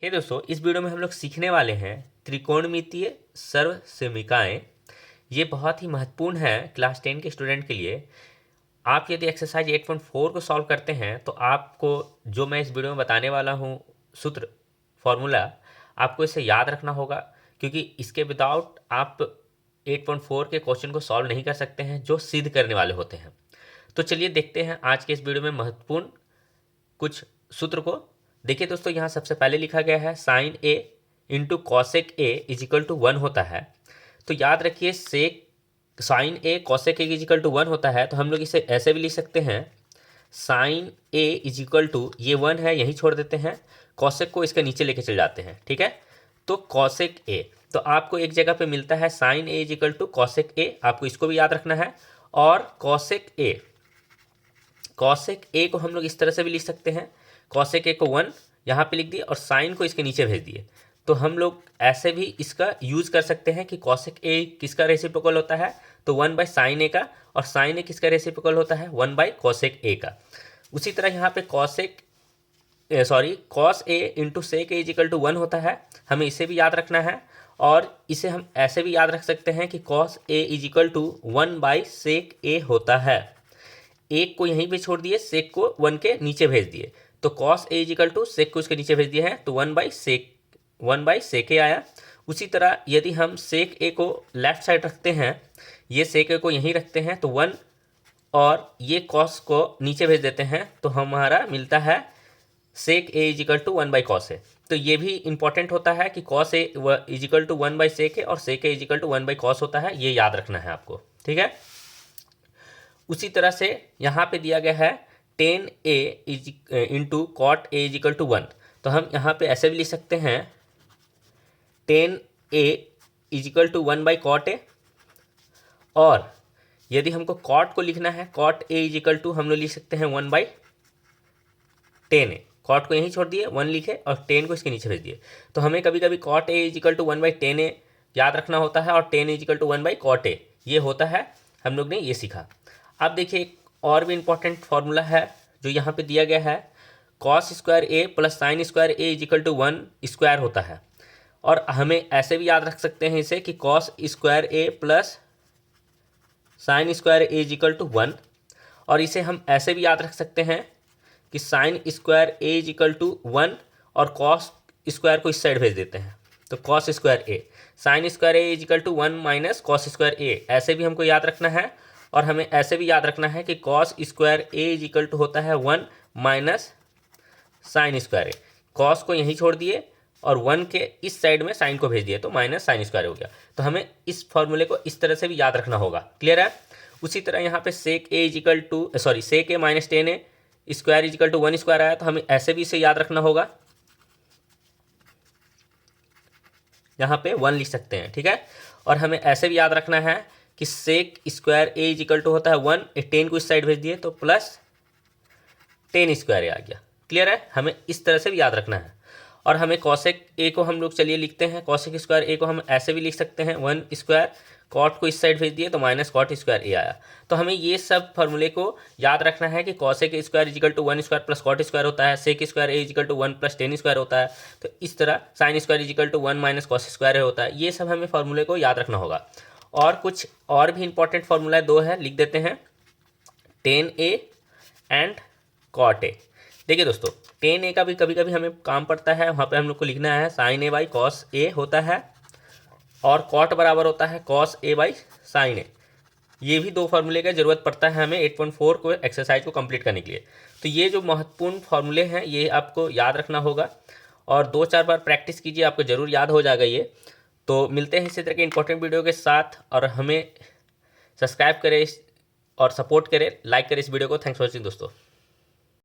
हे दोस्तों, इस वीडियो में हम लोग सीखने वाले हैं त्रिकोणमितीय सर्वसमीकाएं। ये बहुत ही महत्वपूर्ण है क्लास 10 के स्टूडेंट के लिए। आप यदि एक्सरसाइज 8.4 को सॉल्व करते हैं तो आपको जो मैं इस वीडियो में बताने वाला हूँ सूत्र फॉर्मूला आपको इसे याद रखना होगा, क्योंकि इसके विदाउट आप 8.4 के क्वेश्चन को सॉल्व नहीं कर सकते हैं जो सिद्ध करने वाले होते हैं। तो चलिए देखते हैं आज के इस वीडियो में महत्वपूर्ण कुछ सूत्र को। देखिए दोस्तों, यहाँ सबसे पहले लिखा गया है sine A into cosec A equal to 1 होता है। तो याद रखिए sec sine A cosec A equal to 1 होता है, तो हम लोग इसे ऐसे भी लिख सकते हैं साइन ए इजिकल टू, ये 1 है यहीं छोड़ देते हैं, कॉसेक को इसके नीचे लेके चले जाते हैं। ठीक है, तो कॉसेक ए, तो आपको एक जगह पे मिलता है sine A equal to cosec A, आपको इसको भी याद रखना है। और कॉसेक ए को हम लोग इस तरह से भी लिख सकते हैं, कॉसेक ए को 1 यहाँ पे लिख दिए और साइन को इसके नीचे भेज दिए। तो हम लोग ऐसे भी इसका यूज़ कर सकते हैं कि कॉसेक ए किसका रेसिप्रोकल होता है, तो 1 बाई साइन ए का, और साइन ए किसका रेसिप्रोकल होता है, 1 बाई कॉसेक ए का। उसी तरह यहाँ पे cos A into sec A equal to 1 होता है, हमें इसे भी याद रखना है। और इसे हम ऐसे भी याद रख सकते हैं कि cos A equal to 1 by sec A होता है। एक को यहीं पे छोड़ दिए, सेक को 1 के नीचे भेज दिए, तो कॉस ए इजिकल टू सेक को इसके नीचे भेज दिए हैं, तो 1 बाई सेक ए आया। उसी तरह यदि हम सेक ए को लेफ्ट साइड रखते हैं, ये सेक ए को यहीं रखते हैं, तो 1 और ये कॉस को नीचे भेज देते हैं, तो हमारा मिलता है sec A equal to 1 by cos A. तो ये भी इंपॉर्टेंट होता है कि cos A equal to 1 by sec A और sec A equal to 1 by cos होता है, ये याद रखना है आपको। ठीक है, उसी तरह से यहाँ पे दिया गया है tan A into cot A equal to 1, तो हम यहाँ पे ऐसे भी लिख सकते हैं tan A equal to 1 by cot A. और यदि हमको कॉट को लिखना है, कॉट ए इजिकल टू हम लोग लिख सकते हैं 1 बाई टेन ए। कॉट को यहीं छोड़ दिए, 1 लिखे और 10 को इसके नीचे भेज दिए, तो हमें कभी कभी cot A equal to 1 by tan A याद रखना होता है, और 10 equal to 1 by cot A ये होता है, हम लोग ने ये सीखा। अब देखिए एक और भी इंपॉर्टेंट फार्मूला है जो यहाँ पे दिया गया है, cos square A plus sine square A equal to 1 square होता है। और हमें ऐसे भी याद रख सकते हैं इसे कि cos square A plus sine square A equal to 1, और इसे हम ऐसे भी याद रख सकते हैं कि sine square A equal to 1 और कॉस स्क्वायर को इस साइड भेज देते हैं, तो cos square A, sine square A equal to 1 minus cos square A, ऐसे भी हमको याद रखना है। और हमें ऐसे भी याद रखना है कि cos square A equal to होता है 1 minus sine square A, cos को यहीं छोड़ दिए और 1 के इस साइड में साइन को भेज दिए, तो माइनस साइन स्क्वायर हो गया। तो हमें इस फॉर्मूले को इस तरह से भी याद रखना होगा। क्लियर है? उसी तरह यहाँ पे sec A equal to sec A minus tan A square equal to 1 square आया, तो हमें ऐसे भी इसे याद रखना होगा, यहाँ पे 1 लिख सकते हैं। ठीक है, और हमें ऐसे भी याद रखना है कि sec square A equal to होता है 1, 10 को इस साइड भेज दिए तो प्लस 10 स्क्वायर ए आ गया। क्लियर है? हमें इस तरह से भी याद रखना है। और हमें कॉसेक ए को हम लोग चलिए लिखते हैं, कॉसेक स्क्वायर ए को हम ऐसे भी लिख सकते हैं 1 स्क्वायर, कॉट को इस साइड भेज दिए तो माइनस कॉट स्क्वायर ए आया। तो हमें ये सब फॉर्मूले को याद रखना है कि cosec square equal to 1 square plus cot square होता है, sec square A equal to 1 plus 10 square होता है, तो इस तरह sine square equal to 1 minus cos square होता है। ये सब हमें फॉर्मूले को याद रखना होगा। और कुछ और भी इंपॉर्टेंट फार्मूला 2 है, लिख देते हैं tan A and cot A. देखिए दोस्तों, टेन ए का भी कभी कभी हमें काम पड़ता है, वहाँ पे हम लोग को लिखना है साइन ए बाई कॉस ए होता है, और कॉट बराबर होता है कॉस ए बाई साइन ए। ये भी 2 फार्मूले का ज़रूरत पड़ता है हमें 8.4 को एक्सरसाइज को कंप्लीट करने के लिए। तो ये जो महत्वपूर्ण फार्मूले हैं ये आपको याद रखना होगा, और 2-4 बार प्रैक्टिस कीजिए, आपको ज़रूर याद हो जाएगा ये। तो मिलते हैं इसी तरह के इंपॉर्टेंट वीडियो के साथ, और हमें सब्सक्राइब करें और सपोर्ट करें, लाइक करें इस वीडियो को। थैंक्स फॉर वॉचिंग दोस्तों।